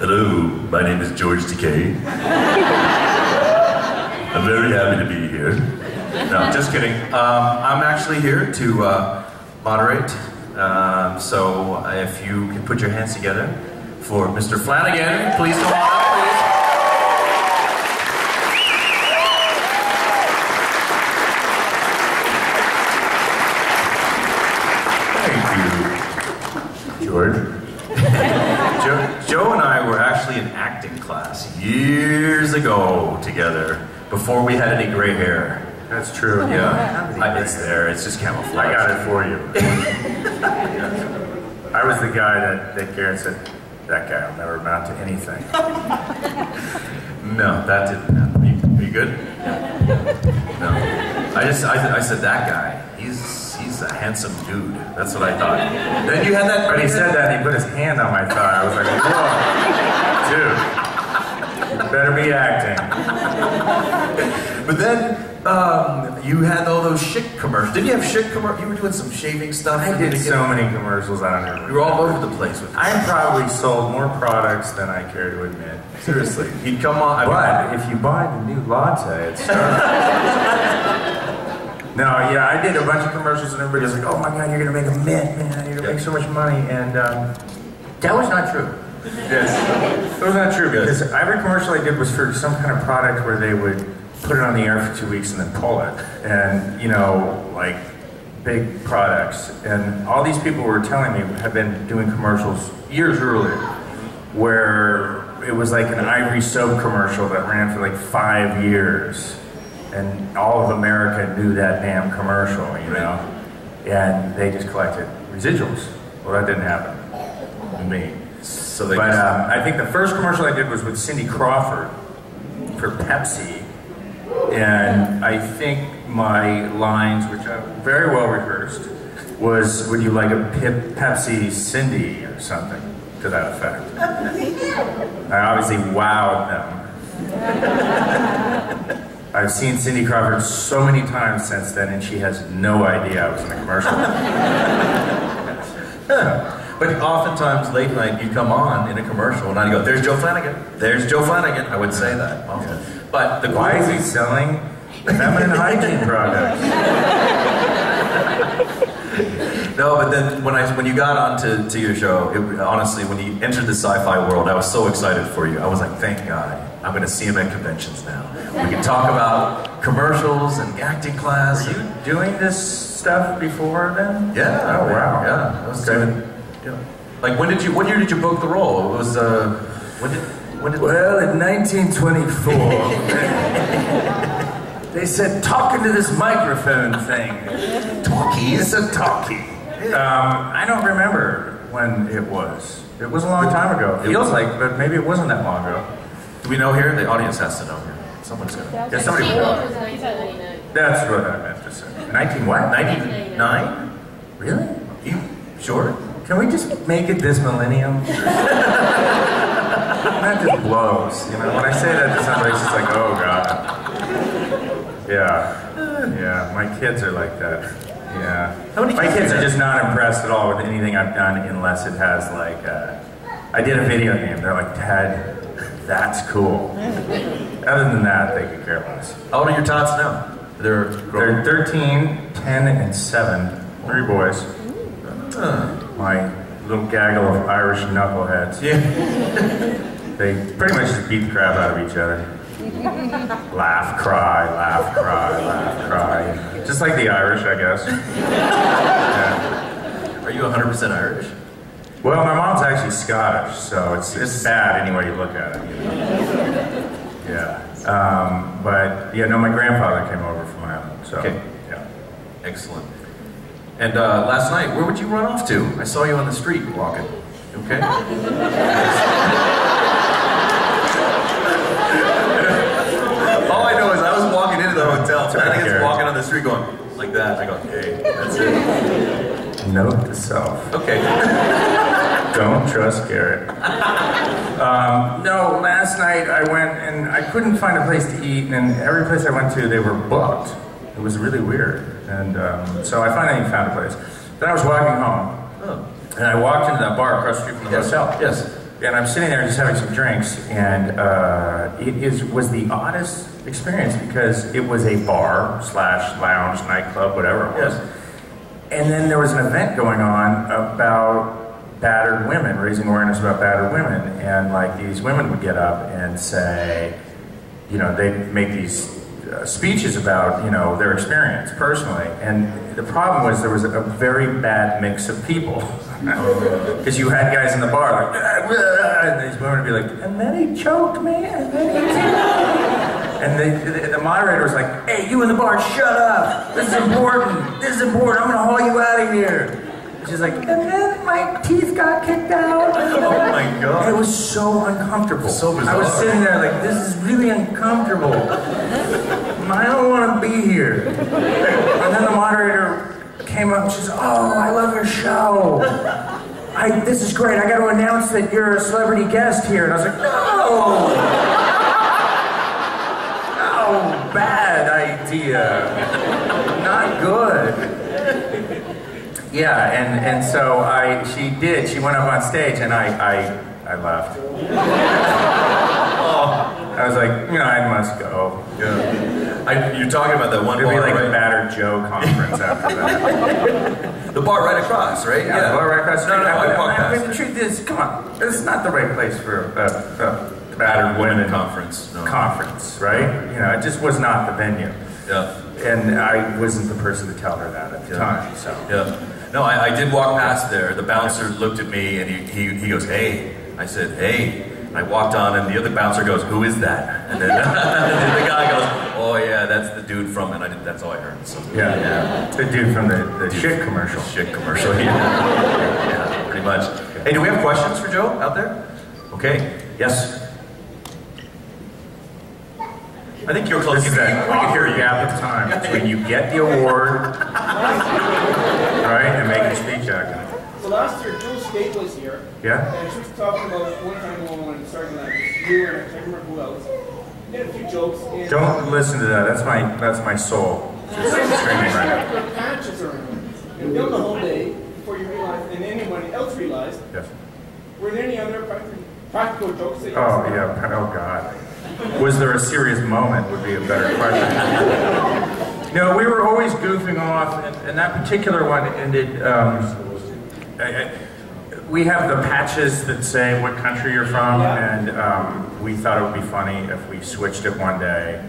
Hello, my name is George Takei. I'm very happy to be here. No, just kidding. I'm actually here to moderate. So if you can put your hands together for Mr. Flanigan, please come on up, please. Thank you, George. Joe and I were actually in acting class years ago together, before we had any gray hair. That's true. Yeah, it's there. It's just camouflage. I got it for you. I was the guy that Garrett said, that guy will never amount to anything. No, that didn't happen. Are you good? No. I said that guy. He's a handsome dude. That's what I thought. Then you had that. But he said that and he put his hand on my thigh. I was like, whoa, dude, you better be acting. But then you had all those Schick commercials. Didn't you have Schick commercials? You were doing some shaving stuff. I did so many commercials on it. You were all over the place with it. I probably sold more products than I care to admit. Seriously. He'd come on. But if you buy the new latte, it's No, yeah, I did a bunch of commercials and everybody was like, oh my God, you're going to make a mint, man. You're going to make so much money. And that was not true. Yes. It was not true because every commercial I did was for some kind of product where they would put it on the air for 2 weeks and then pull it. And, you know, like big products. And all these people were telling me have been doing commercials years earlier where it was like an Ivory soap commercial that ran for like 5 years. And all of America knew that damn commercial, you know? And they just collected residuals. Well, that didn't happen to me. So they I think the first commercial I did was with Cindy Crawford for Pepsi. And I think my lines, which are very well rehearsed, was, would you like a Pepsi Cindy or something to that effect. I obviously wowed them. I've seen Cindy Crawford so many times since then, and she has no idea I was in a commercial. But oftentimes, late night, you come on in a commercial, and I'd go, there's Joe Flanigan. There's Joe Flanigan. I would say that often. But why is he selling feminine hygiene products? No, but then when you got on to your show, honestly, when you entered the sci-fi world, I was so excited for you. I was like, thank God, I'm going to see him at conventions now. We can talk about commercials and acting class. Were you doing this stuff before then? Yeah. Oh wow. Yeah. I was doing, like what year did you book the role? It was Well, in 1924. They said, talk into this microphone thing. Talkie? It's a talkie. I don't remember when it was. It was a long time ago. It feels like, but maybe it wasn't that long ago. Do we know here? The audience has to know here. Someone's gonna. Yeah, somebody will know. That's what I meant to say. 19 what? 99? Really? You sure? Can we just make it this millennium? That just blows. You know, when I say that to somebody, it's just like, oh God. Yeah, my kids are like that. Yeah. My kids are just not impressed at all with anything I've done unless it has like, I did a video game. They're like, Dad, that's cool. Other than that, they could care less. How old are your tots now? They're 13, 10, and 7. 3 boys. My little gaggle of Irish knuckleheads. Yeah. They pretty much just beat the crap out of each other. Laugh, cry, laugh, cry, laugh, cry. Just like the Irish, I guess. Yeah. Are you 100% Irish? Well, my mom's actually Scottish, so it's bad any way you look at it. You know? Yeah. But yeah, no, my grandfather came over from Ireland. So, okay. Yeah. Excellent. And last night, where would you run off to? I saw you on the street walking. Okay. All I know is I was walking into the hotel. Flanigan's walking on the street going like that. I go, hey, that's it. Note to self. Okay. Don't trust Garrett. No, last night I went and I couldn't find a place to eat, and every place I went to, they were booked. It was really weird. And so I finally found a place. Then I was walking home, and I walked into that bar across the street from the hotel. Yes. and I'm sitting there just having some drinks, and was the oddest experience because it was a bar / lounge, nightclub, whatever it was. And then there was an event going on about battered women, raising awareness about battered women, and like these women would get up and say, you know, they'd make these speeches about, you know, their experience personally. And the problem was there was a very bad mix of people. Because you had guys in the bar like, and these women would be like, and then he choked me, and then he and the moderator was like, hey, you in the bar, shut up. This is important. This is important. I'm going to haul you out of here. And she's like, and then my teeth got kicked out. Oh my God. And it was so uncomfortable. So bizarre. I was sitting there like, this is really uncomfortable. I don't want to be here. And then the moderator came up and she said, oh, I love your show. This is great. I got to announce that you're a celebrity guest here. And I was like, no. Bad idea. Not good. Yeah, and so she went up on stage and I left. I was like, you know, I must go. Yeah. You're talking about that one bar, It'd be like right? a Battered Joe conference after that. The bar right across, right? Yeah, the bar right across the street. No, I walked past. The truth is, come on, this is not the right place for a battered women conference. No. Conference, right? You know, it just was not the venue. Yeah. And I wasn't the person to tell her that at the time, so. Yeah. No, I did walk past there. The bouncer looked at me and he goes, hey. I said, hey. I walked on and the other bouncer goes, who is that? And then the guy goes, oh yeah, that's the dude from, and that's all I heard. So, yeah. The dude from the shit commercial. Shit commercial, yeah. Yeah, pretty much. Hey, do we have questions for Joe out there? Okay, yes. I think you're close to that. We can hear you gap of time between you get the award, right, and make your speech after. So last year, Jill Skate was here. Yeah. And she was talking about one time when starting like you and I can't remember who else. He had a few jokes. Don't listen to that. That's my soul. Just screaming right now. There were patches around. And film the whole day before you realized, and anyone else realized. Yes. Were there any other practical jokes that you Oh yeah. Oh God. Was there a serious moment? Would be a better question. No, we were always goofing off, and that particular one ended. We have the patches that say what country you're from, and we thought it would be funny if we switched it one day,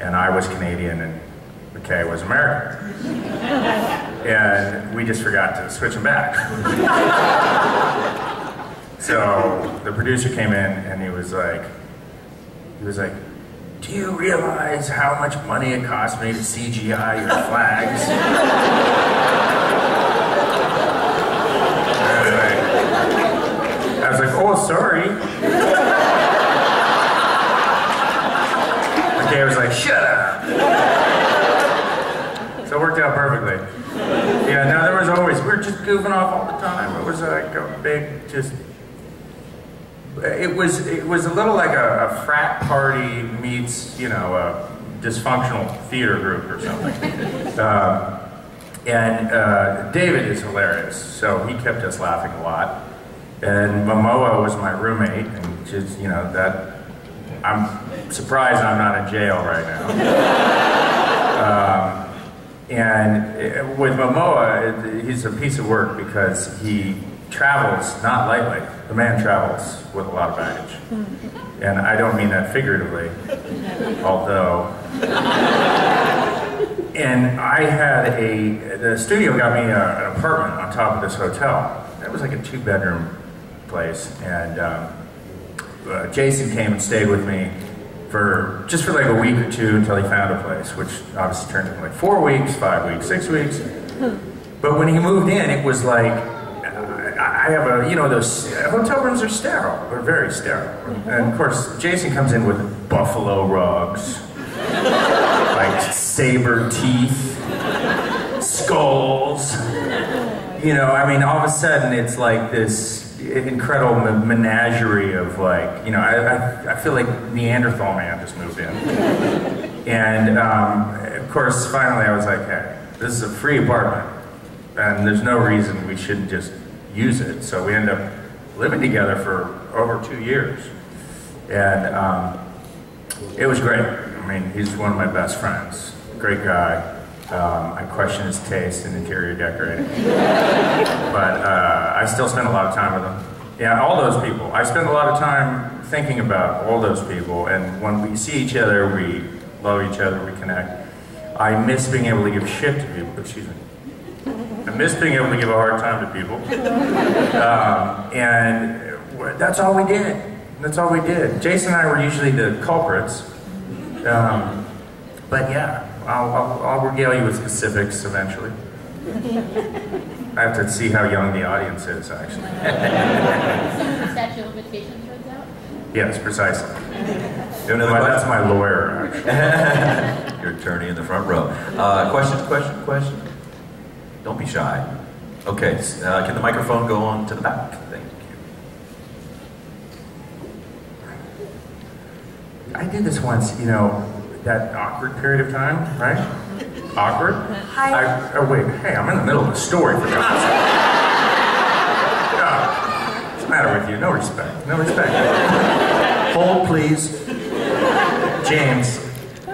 and I was Canadian and McKay was American. And we just forgot to switch them back. So the producer came in and he was like, do you realize how much money it cost me to CGI your flags? I was like, oh, sorry. Okay, I was like, shut up. So it worked out perfectly. Yeah, no, there was always, we were just goofing off all the time. It was like a big, just, it was a little like a frat party meets, you know, a dysfunctional theater group or something. David is hilarious, so he kept us laughing a lot. And Momoa was my roommate, and just, you know, that, I'm surprised I'm not in jail right now. And with Momoa, he's a piece of work because he travels not lightly. The man travels with a lot of baggage. And I don't mean that figuratively, although. And I had the studio got me an apartment on top of this hotel. It was like a 2-bedroom place, and Jason came and stayed with me for like a week or two until he found a place, which obviously turned into like 4 weeks, 5 weeks, 6 weeks. But when he moved in, it was like, I have those hotel rooms are sterile. They're very sterile. And of course, Jason comes in with buffalo rugs, like saber teeth, skulls. You know, I mean, all of a sudden it's like this incredible menagerie of like, you know, I feel like Neanderthal man just moved in. And of course, finally I was like, hey, this is a free apartment and there's no reason we shouldn't just use it. So we ended up living together for over 2 years. And it was great. I mean, he's one of my best friends. Great guy. I question his taste in interior decorating. But I still spend a lot of time with him. Yeah, all those people. I spend a lot of time thinking about all those people, and when we see each other, we love each other, we connect. I miss being able to give shit to people, excuse me. I miss being able to give a hard time to people. And that's all we did. That's all we did. Jason and I were usually the culprits. But yeah, I'll regale you with specifics eventually. I have to see how young the audience is, actually. So the statute of limitations runs out? Yes, precisely. That's my lawyer, actually. Your attorney in the front row. Question? Don't be shy. Okay, can the microphone go on to the back? Thank you. I did this once, you know, that awkward period of time, right? Awkward? Hi. Oh wait, hey, I'm in the middle of a story for God's sake. What's the matter with you? No respect. No respect. Hold, please. James,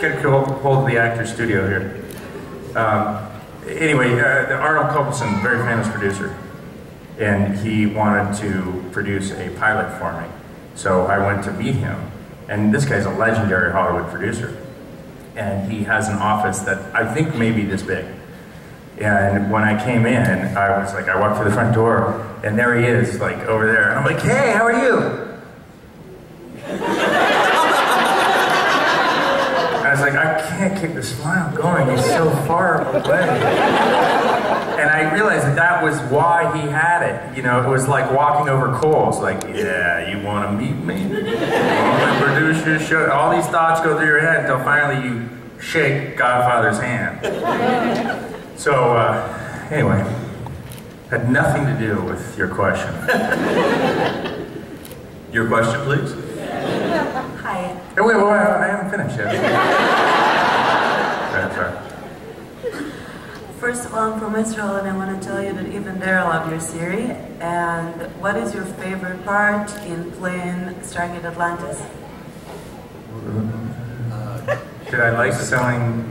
get a hold of the actor's studio here. Anyway, Arnold Copelson, very famous producer, and he wanted to produce a pilot for me. So I went to meet him, and this guy's a legendary Hollywood producer. And he has an office that I think may be this big. And when I came in, I walked through the front door, and there he is, like, over there. And I'm like, hey, how are you? I was like, I can't keep the smile going, he's so far away. And I realized that was why he had it. You know, it was like walking over coals, like, yeah, you want to meet me? You want to produce your show? All these thoughts go through your head until finally you shake Godfather's hand. So, anyway, had nothing to do with your question. Your question, please? Hi. Hey, wait, I haven't finished yet. Sorry. First of all, I'm from Israel, and I want to tell you that even there I love your series. And what is your favorite part in playing Stargate Atlantis? Did I like selling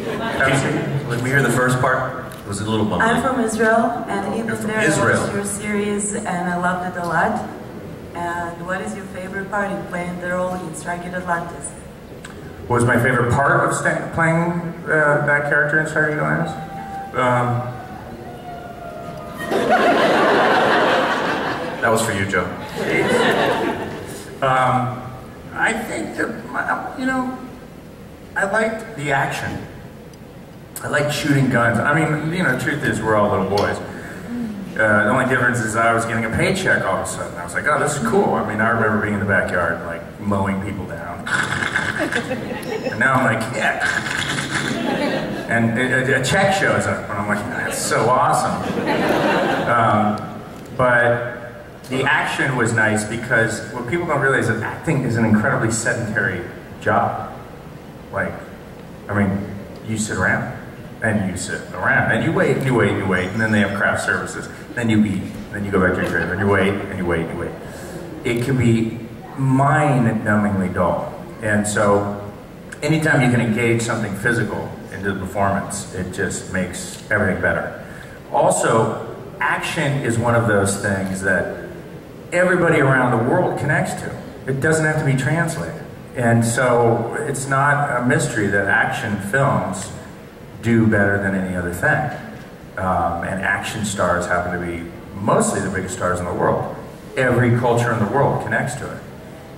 Pepsi? Let me hear the first part. Was it a little bumpy? I'm from Israel, and even from there Israel. I watched your series, and I loved it a lot. And what is your favorite part in playing the role in Stargate Atlantis? What was my favorite part of playing that character in Stargate Atlantis? That was for you, Joe. I think that, you know, I liked the action. I liked shooting guns. I mean, you know, the truth is we're all little boys. The only difference is I was getting a paycheck all of a sudden. I was like, oh, this is cool. I mean, I remember being in the backyard, like, mowing people down. And now I'm like, yeah. And a check shows up, and I'm like, that's so awesome. But the action was nice because what people don't realize is that acting is an incredibly sedentary job. Like, I mean, you sit around, and you sit around, and you wait, and you wait, and you wait, and then they have craft services. Then you eat, then you go back to your trailer, and you wait, and you wait, and you wait. It can be mind-numbingly dull. And so, anytime you can engage something physical into the performance, it just makes everything better. Also, action is one of those things that everybody around the world connects to. It doesn't have to be translated. And so, it's not a mystery that action films do better than any other thing. And action stars happen to be mostly the biggest stars in the world. Every culture in the world connects to it.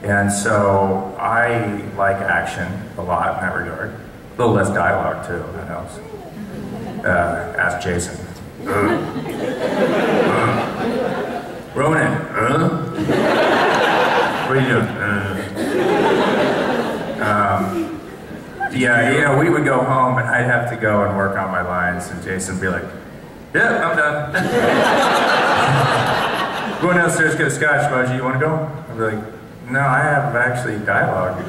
And so I like action a lot in that regard. A little less dialogue too, that helps. Ask Jason. Ronan, what are you doing? Yeah, you know, we would go home and I'd have to go and work on my lines, and Jason would be like, yeah, I'm done. Going downstairs to get a scotch, Moji, you want to go? I'd be like, no, I have actually dialogue.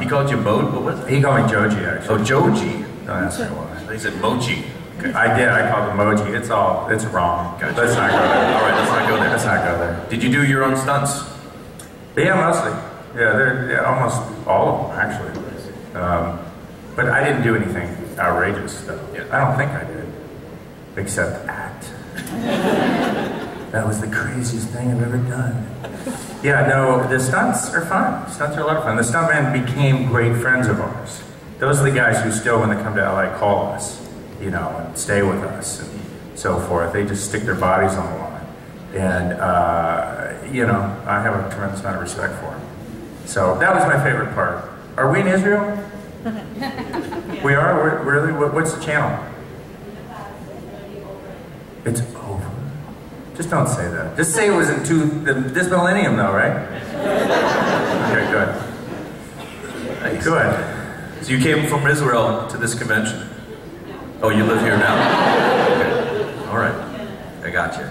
He called you Mode? What was it? He called me Joji, actually. Oh, Joji. No, that's not why. He said Moji. Okay. I did, I called him Moji. It's wrong. Gotcha. Let's not go there. All right, let's not go there. Did you do your own stunts? Yeah, mostly. Yeah, almost all of them, actually. But I didn't do anything outrageous, though. Yeah. I don't think I did. Except act. That was the craziest thing I've ever done. Yeah, no, the stunts are fun. Stunts are a lot of fun. The stuntmen became great friends of ours. Those are the guys who still, when they come to LA, call us, you know, and stay with us and so forth. They just stick their bodies on the line. And, you know, I have a tremendous amount of respect for them. So that was my favorite part. Are we in Israel? We are? Really? What's the channel? It's over. Just don't say that. Just say it was in this millennium, though, right? Okay, good. Nice. Good. So you came from Israel to this convention? Oh, you live here now? Okay. All right. I got you.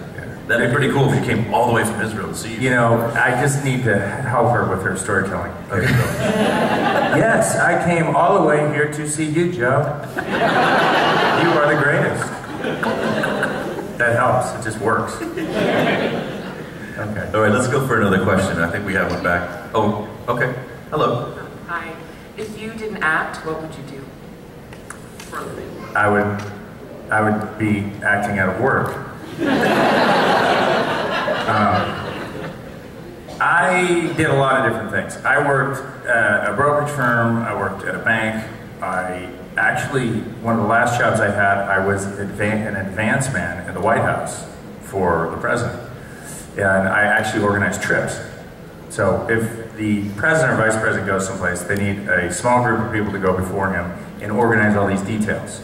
That'd be pretty cool if you came all the way from Israel to see you. You know, I just need to help her with her storytelling. Okay. Yes, I came all the way here to see you, Joe. You are the greatest. That helps. It just works. Okay. All right, let's go for another question. I think we have one back. Oh, okay. Hello. Hi. If you didn't act, what would you do for a living? I would be acting out of work. I did a lot of different things. I worked at a brokerage firm, I worked at a bank. One of the last jobs I had, I was an advance man in the White House for the president. And I actually organized trips. So if the president or vice president goes someplace, they need a small group of people to go before him and organize all these details.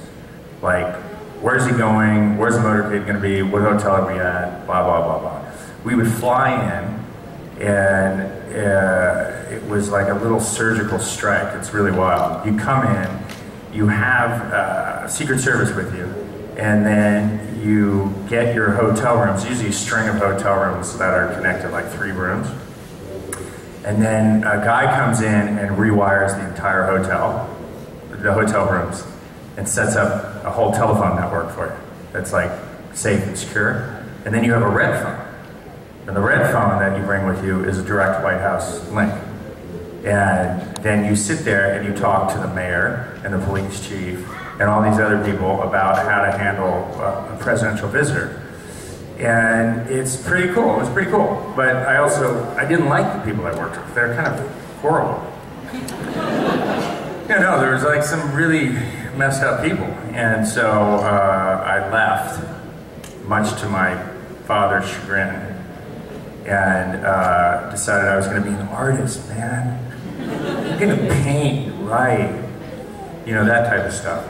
Like, where's he going? Where's the motorcade going to be? What hotel are we at? Blah, blah, blah, blah. We would fly in, and it was like a little surgical strike. It's really wild. You come in, you have Secret Service with you, and then you get your hotel rooms, usually a string of hotel rooms that are connected, like 3 rooms. And then a guy comes in and rewires the entire hotel, the hotel rooms, and sets up a whole telephone network for you that's like safe and secure. And then you have a red phone. And the red phone that you bring with you is a direct White House link. And then you sit there and you talk to the mayor and the police chief and all these other people about how to handle a presidential visitor. And it's pretty cool. It was pretty cool. But I didn't like the people I worked with. They're kind of horrible. Yeah, no, there was like some really messed up people. And so I left, much to my father's chagrin, and decided I was going to be an artist, man. I'm going to paint, write, you know, that type of stuff.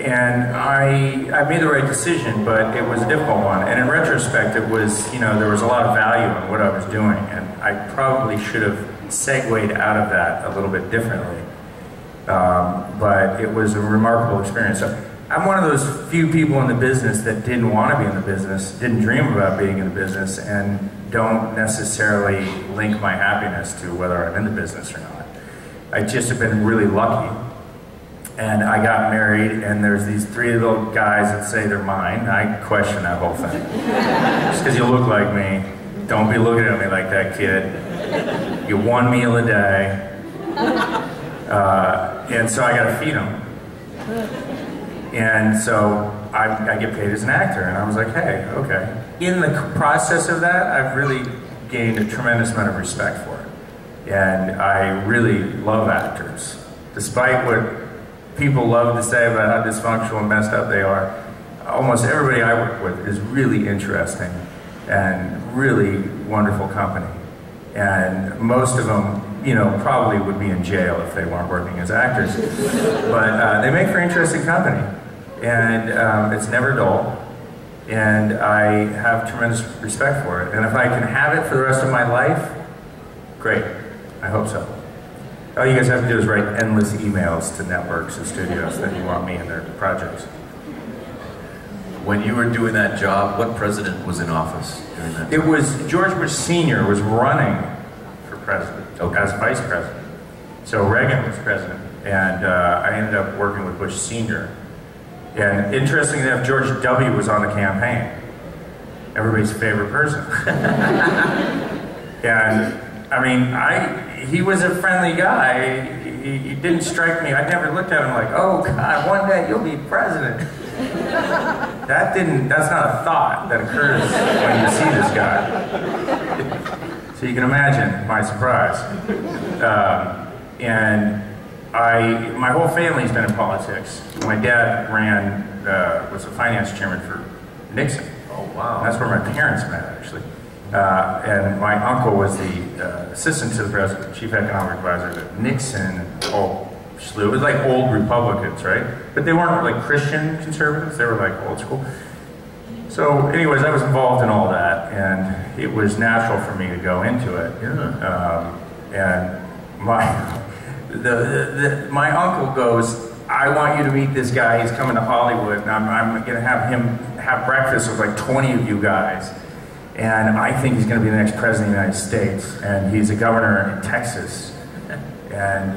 And I made the right decision, but it was a difficult one. And in retrospect, it was, you know, there was a lot of value in what I was doing, and I probably should have segued out of that a little bit differently. But it was a remarkable experience. So I'm one of those few people in the business that didn't want to be in the business, didn't dream about being in the business, and don't necessarily link my happiness to whether I'm in the business or not. I just have been really lucky. And I got married, and there's these 3 little guys that say they're mine. I question that whole thing. Just because you look like me, don't be looking at me like that, kid. You 1 meal a day. And so I got to feed them. And so I get paid as an actor, and I was like, hey, okay. In the process of that, I've really gained a tremendous amount of respect for it. And I really love actors. Despite what people love to say about how dysfunctional and messed up they are, almost everybody I work with is really interesting and really wonderful company. And most of them, you know, probably would be in jail if they weren't working as actors. But they make for interesting company. And it's never dull. And I have tremendous respect for it. And if I can have it for the rest of my life, great. I hope so. All you guys have to do is write endless emails to networks and studios that you want me in their projects. When you were doing that job, what president was in office during that time? It was George Bush Sr. was running for president, as vice president. So Reagan was president, and I ended up working with Bush Sr. And interestingly enough, George W. was on the campaign. everybody's favorite person. And I mean, he was a friendly guy. He didn't strike me. I never looked at him like, oh God, one day you'll be president. That's not a thought that occurs when you see this guy. So you can imagine my surprise. And my whole family's been in politics. My dad was a finance chairman for Nixon. Oh, wow. And that's where my parents met, actually. And my uncle was the assistant to the president, chief economic advisor to Nixon. Oh, slew. It was like old Republicans, right? But they weren't like Christian conservatives. They were like old school. So anyways, I was involved in all that, and it was natural for me to go into it. Yeah. And my uncle goes, I want you to meet this guy. He's coming to Hollywood, and I'm going to have him have breakfast with like 20 of you guys. And I think he's going to be the next president of the United States. And he's a governor in Texas. And,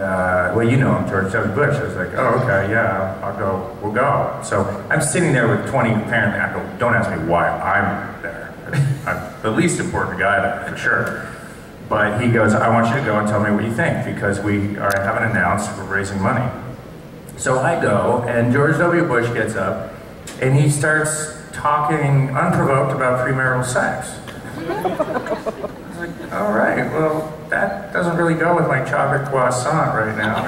well, you know him, George W. Bush. I was like, oh, okay, yeah, I'll go, we'll go. So I'm sitting there with 20, apparently. I go, don't ask me why I'm there. I'm the least important guy there, for sure. But he goes, I want you to go and tell me what you think, because we haven't announced we're raising money. So I go, and George W. Bush gets up, and he starts talking unprovoked about premarital sex. I was like, all right, well, that doesn't really go with my chocolate croissant right now.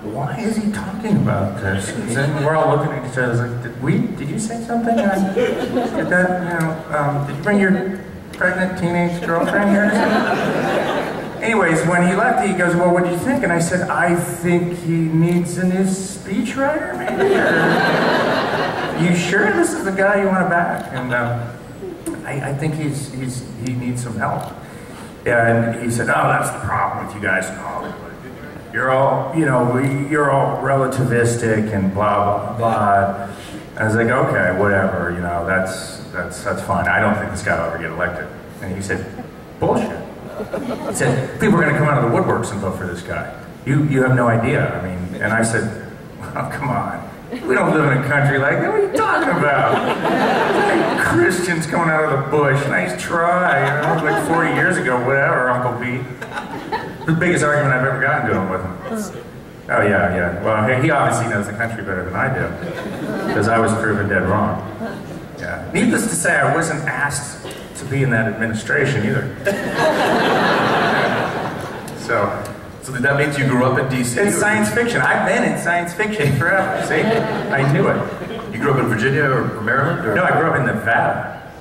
Why is he talking about this? And then we're all looking at each other like, did you say something? Did you bring your pregnant teenage girlfriend here? Anyways, when he left, he goes, well, what do you think? And I said, I think he needs a new speechwriter, maybe? Or, you sure this is the guy you want to back? And I think he needs some help. And he said, oh, that's the problem with you guys in Hollywood. You're all, you're all relativistic and blah, blah, blah. I was like, okay, whatever, that's fine. I don't think this guy will ever get elected. And he said, bullshit. He said, people are going to come out of the woodworks and vote for this guy. You have no idea. I mean, and I said, oh, come on. We don't live in a country like that. What are you talking about? Like Christians coming out of the bush. Nice try. Like 40 years ago, whatever, Uncle Pete. The biggest argument I've ever gotten to him with him. Oh, yeah. Well, he obviously knows the country better than I do. Because I was proven dead wrong. Yeah. Needless to say, I wasn't asked to be in that administration either. So that means you grew up in D.C.? It's science fiction. I've been in science fiction forever. See? I knew it. You grew up in Virginia or Maryland? Or? No, I grew up in Nevada.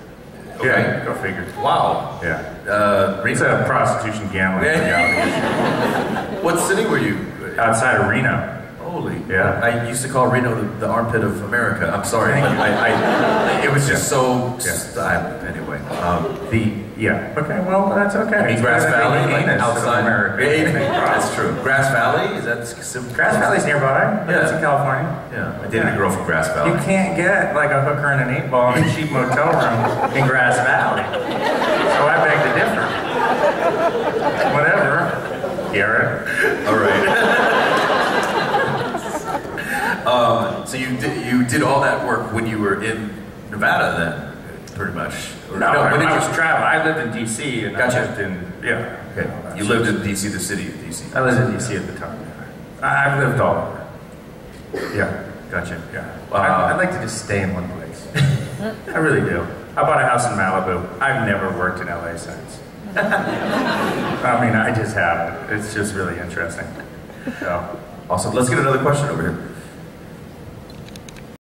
Okay. Yeah, go figure. Wow. Yeah. It's a prostitution gambling reality. What city were you? Outside of Reno. Holy. Yeah. I used to call Reno the armpit of America. I'm sorry. It was just so... Anyway. Okay, well, that's okay. I mean, Grass Valley, like outside America. That's true. Grass Valley? Grass Valley's nearby. Yeah. It's in California. Yeah. I dated a girl from Grass Valley. You can't get like a hooker and an 8-ball in a cheap motel room in Grass Valley. So I beg to differ. Whatever. Garrett. All right. So you did all that work when you were in Nevada then, pretty much? No, I was traveling. I lived in D.C. and gotcha. I lived in, Okay. You lived in D.C., the city of D.C. I lived in D.C. at the time. I've lived all over. Yeah, gotcha, yeah. I'd like to just stay in one place. I really do. I bought a house in Malibu. I've never worked in L.A. since. I mean, I just haven't. It's just really interesting. So. Awesome. Let's get another question over here.